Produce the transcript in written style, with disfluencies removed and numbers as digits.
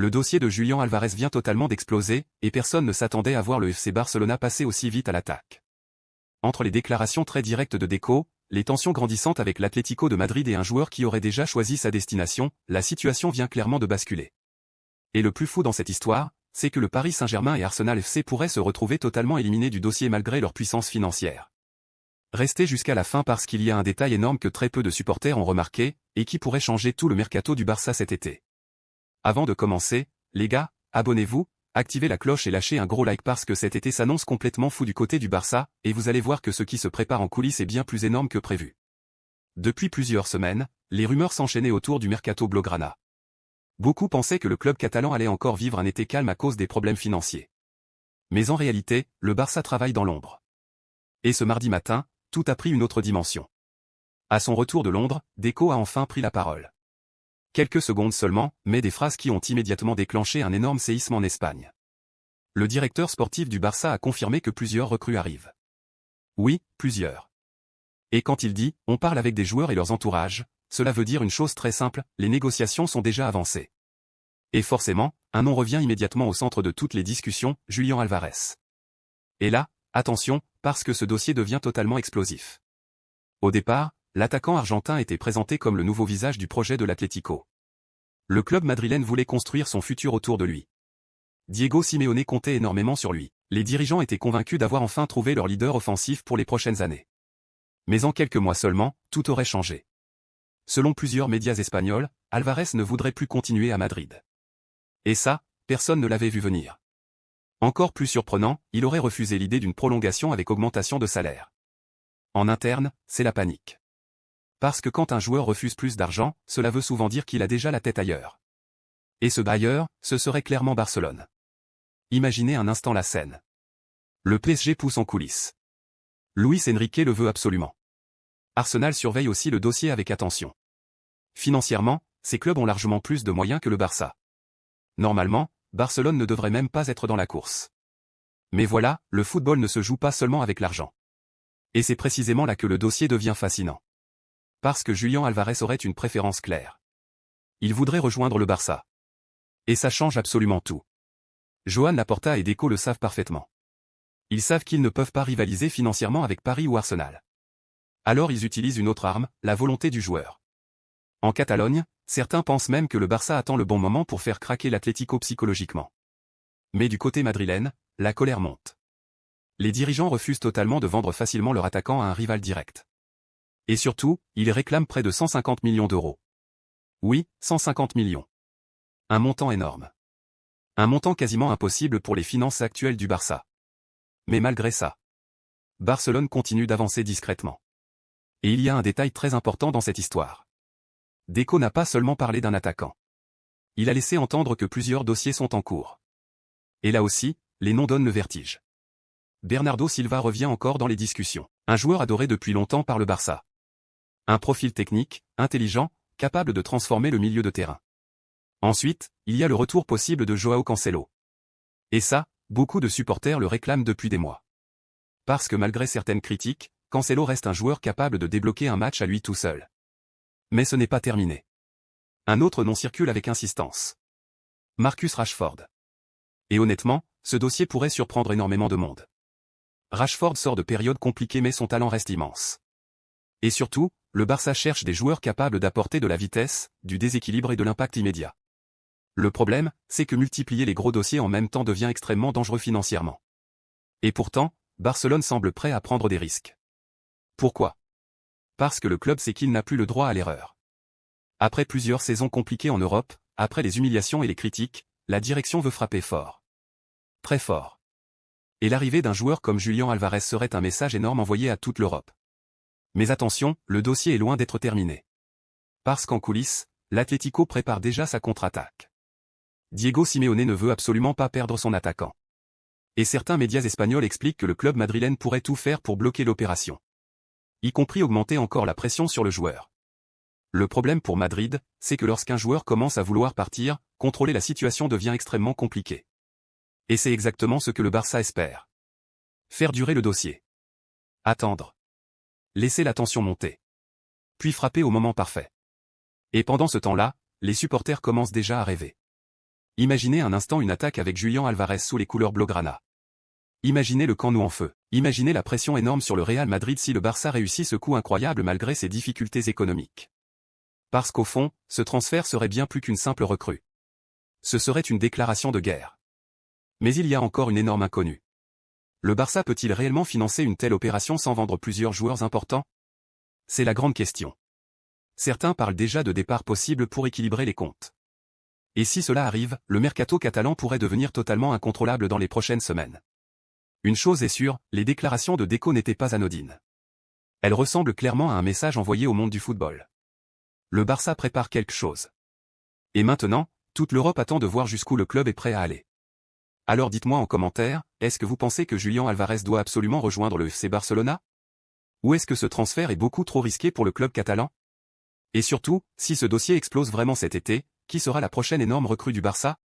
le dossier de Julián Álvarez vient totalement d'exploser, et personne ne s'attendait à voir le FC Barcelona passer aussi vite à l'attaque. Entre les déclarations très directes de Deco, les tensions grandissantes avec l'Atlético de Madrid et un joueur qui aurait déjà choisi sa destination, la situation vient clairement de basculer. Et le plus fou dans cette histoire, c'est que le Paris Saint-Germain et Arsenal FC pourraient se retrouver totalement éliminés du dossier malgré leur puissance financière. Restez jusqu'à la fin parce qu'il y a un détail énorme que très peu de supporters ont remarqué, et qui pourrait changer tout le mercato du Barça cet été. Avant de commencer, les gars, abonnez-vous, activez la cloche et lâchez un gros like parce que cet été s'annonce complètement fou du côté du Barça, et vous allez voir que ce qui se prépare en coulisses est bien plus énorme que prévu. Depuis plusieurs semaines, les rumeurs s'enchaînaient autour du mercato blaugrana. Beaucoup pensaient que le club catalan allait encore vivre un été calme à cause des problèmes financiers. Mais en réalité, le Barça travaille dans l'ombre. Et ce mardi matin, tout a pris une autre dimension. À son retour de Londres, Deco a enfin pris la parole. Quelques secondes seulement, mais des phrases qui ont immédiatement déclenché un énorme séisme en Espagne. Le directeur sportif du Barça a confirmé que plusieurs recrues arrivent. Oui, plusieurs. Et quand il dit « on parle avec des joueurs et leurs entourages », cela veut dire une chose très simple, les négociations sont déjà avancées. Et forcément, un nom revient immédiatement au centre de toutes les discussions, Julián Álvarez. Et là, attention, parce que ce dossier devient totalement explosif. Au départ, l'attaquant argentin était présenté comme le nouveau visage du projet de l'Atlético. Le club madrilène voulait construire son futur autour de lui. Diego Simeone comptait énormément sur lui. Les dirigeants étaient convaincus d'avoir enfin trouvé leur leader offensif pour les prochaines années. Mais en quelques mois seulement, tout aurait changé. Selon plusieurs médias espagnols, Álvarez ne voudrait plus continuer à Madrid. Et ça, personne ne l'avait vu venir. Encore plus surprenant, il aurait refusé l'idée d'une prolongation avec augmentation de salaire. En interne, c'est la panique. Parce que quand un joueur refuse plus d'argent, cela veut souvent dire qu'il a déjà la tête ailleurs. Et ce ailleurs, ce serait clairement Barcelone. Imaginez un instant la scène. Le PSG pousse en coulisses. Luis Enrique le veut absolument. Arsenal surveille aussi le dossier avec attention. Financièrement, ces clubs ont largement plus de moyens que le Barça. Normalement, Barcelone ne devrait même pas être dans la course. Mais voilà, le football ne se joue pas seulement avec l'argent. Et c'est précisément là que le dossier devient fascinant. Parce que Julián Álvarez aurait une préférence claire. Il voudrait rejoindre le Barça. Et ça change absolument tout. Joan Laporta et Deco le savent parfaitement. Ils savent qu'ils ne peuvent pas rivaliser financièrement avec Paris ou Arsenal. Alors ils utilisent une autre arme, la volonté du joueur. En Catalogne, certains pensent même que le Barça attend le bon moment pour faire craquer l'Atlético psychologiquement. Mais du côté madrilène, la colère monte. Les dirigeants refusent totalement de vendre facilement leur attaquant à un rival direct. Et surtout, ils réclament près de 150 millions d'euros. Oui, 150 millions. Un montant énorme. Un montant quasiment impossible pour les finances actuelles du Barça. Mais malgré ça, Barcelone continue d'avancer discrètement. Et il y a un détail très important dans cette histoire. Deco n'a pas seulement parlé d'un attaquant. Il a laissé entendre que plusieurs dossiers sont en cours. Et là aussi, les noms donnent le vertige. Bernardo Silva revient encore dans les discussions. Un joueur adoré depuis longtemps par le Barça. Un profil technique, intelligent, capable de transformer le milieu de terrain. Ensuite, il y a le retour possible de Joao Cancelo. Et ça, beaucoup de supporters le réclament depuis des mois. Parce que malgré certaines critiques, Cancelo reste un joueur capable de débloquer un match à lui tout seul. Mais ce n'est pas terminé. Un autre nom circule avec insistance. Marcus Rashford. Et honnêtement, ce dossier pourrait surprendre énormément de monde. Rashford sort de périodes compliquées mais son talent reste immense. Et surtout, le Barça cherche des joueurs capables d'apporter de la vitesse, du déséquilibre et de l'impact immédiat. Le problème, c'est que multiplier les gros dossiers en même temps devient extrêmement dangereux financièrement. Et pourtant, Barcelone semble prêt à prendre des risques. Pourquoi ? Parce que le club sait qu'il n'a plus le droit à l'erreur. Après plusieurs saisons compliquées en Europe, après les humiliations et les critiques, la direction veut frapper fort. Très fort. Et l'arrivée d'un joueur comme Julián Álvarez serait un message énorme envoyé à toute l'Europe. Mais attention, le dossier est loin d'être terminé. Parce qu'en coulisses, l'Atlético prépare déjà sa contre-attaque. Diego Simeone ne veut absolument pas perdre son attaquant. Et certains médias espagnols expliquent que le club madrilène pourrait tout faire pour bloquer l'opération. Y compris augmenter encore la pression sur le joueur. Le problème pour Madrid, c'est que lorsqu'un joueur commence à vouloir partir, contrôler la situation devient extrêmement compliqué. Et c'est exactement ce que le Barça espère. Faire durer le dossier. Attendre. Laisser la tension monter. Puis frapper au moment parfait. Et pendant ce temps-là, les supporters commencent déjà à rêver. Imaginez un instant une attaque avec Julián Alvarez sous les couleurs blaugrana. Imaginez le camp nou en feu. Imaginez la pression énorme sur le Real Madrid si le Barça réussit ce coup incroyable malgré ses difficultés économiques. Parce qu'au fond, ce transfert serait bien plus qu'une simple recrue. Ce serait une déclaration de guerre. Mais il y a encore une énorme inconnue. Le Barça peut-il réellement financer une telle opération sans vendre plusieurs joueurs importants? C'est la grande question. Certains parlent déjà de départ possible pour équilibrer les comptes. Et si cela arrive, le mercato catalan pourrait devenir totalement incontrôlable dans les prochaines semaines. Une chose est sûre, les déclarations de Deco n'étaient pas anodines. Elles ressemblent clairement à un message envoyé au monde du football. Le Barça prépare quelque chose. Et maintenant, toute l'Europe attend de voir jusqu'où le club est prêt à aller. Alors dites-moi en commentaire, est-ce que vous pensez que Julián Alvarez doit absolument rejoindre le FC Barcelona? Ou est-ce que ce transfert est beaucoup trop risqué pour le club catalan? Et surtout, si ce dossier explose vraiment cet été, qui sera la prochaine énorme recrue du Barça?